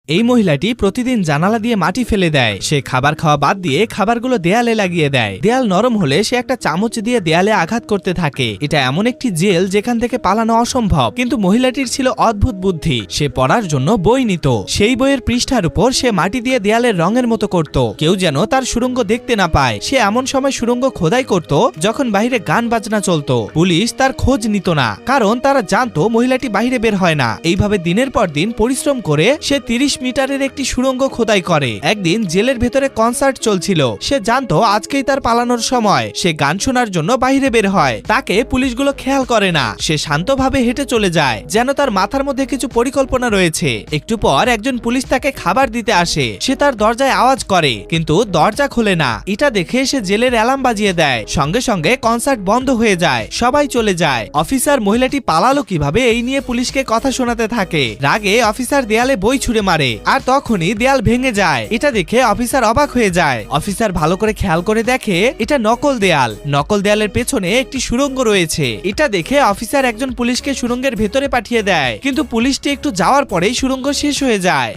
এই মহিলাটি প্রতিদিন জানালা দিয়ে মাটি ফেলে দেয়। সে খাবার খাওয়া বাদ দিয়ে খাবারগুলো দেয়ালে লাগিয়ে দেয়। দেয়াল নরম হলে সে একটা চামচ দিয়ে দেয়ালে আঘাত করতে থাকে। এটা এমন একটি জেল যেখান থেকে পালানো অসম্ভব। কিন্তু মহিলাটির ছিল অদ্ভুত বুদ্ধি। সে পড়ার জন্য বই নিত। সেই বইয়ের পৃষ্ঠার উপর সে মাটি দিয়ে দেয়ালের রঙের মতো করত, কেউ যেন তার সুড়ঙ্গ দেখতে না পায়। সে এমন সময় সুড়ঙ্গ খোদাই করত যখন বাইরে গান বাজনা চলতো। পুলিশ তার খোঁজ নিত না, কারণ তারা জানতো মহিলাটি বাইরে বের হয় না। এইভাবে দিনের পর দিন পরিশ্রম করে সে 30 মিটারের একটি সুড়ঙ্গ খোদাই করে। একদিন জেলের ভেতরে কনসার্ট চলছিল। সে জানতো আজকেই তার পালানোর সময়। সে গান শোনার জন্য বাইরে বের হয়। তাকে পুলিশগুলো খেয়াল করে না। সে শান্তভাবে হেঁটে চলে যায়, যেন তার মাথার মধ্যে কিছু পরিকল্পনা রয়েছে। একটু পর একজন পুলিশ তাকে খাবার দিতে আসে। সে তার দরজায় আওয়াজ করে, কিন্তু দরজা খোলে না। এটা দেখে সে জেলের অ্যালার্ম বাজিয়ে দেয়। সঙ্গে সঙ্গে কনসার্ট বন্ধ হয়ে যায়, সবাই চলে যায়। অফিসার মহিলাটি পালালো কিভাবে এই নিয়ে পুলিশকে কথা শোনাতে থাকে। রাগে অফিসার দেয়ালে বই ছুঁড়ে মারে, আর তখনই দেয়াল ভেঙে যায়। এটা দেখে অফিসার অবাক হয়ে যায়। অফিসার ভালো করে খেয়াল করে দেখে এটা নকল দেয়াল। নকল দেয়ালের পেছনে একটি সুড়ঙ্গ রয়েছে। এটা দেখে অফিসার একজন পুলিশকে সুড়ঙ্গের ভেতরে পাঠিয়ে দেয়, কিন্তু পুলিশটি একটু যাওয়ার পরেই সুড়ঙ্গ শেষ হয়ে যায়।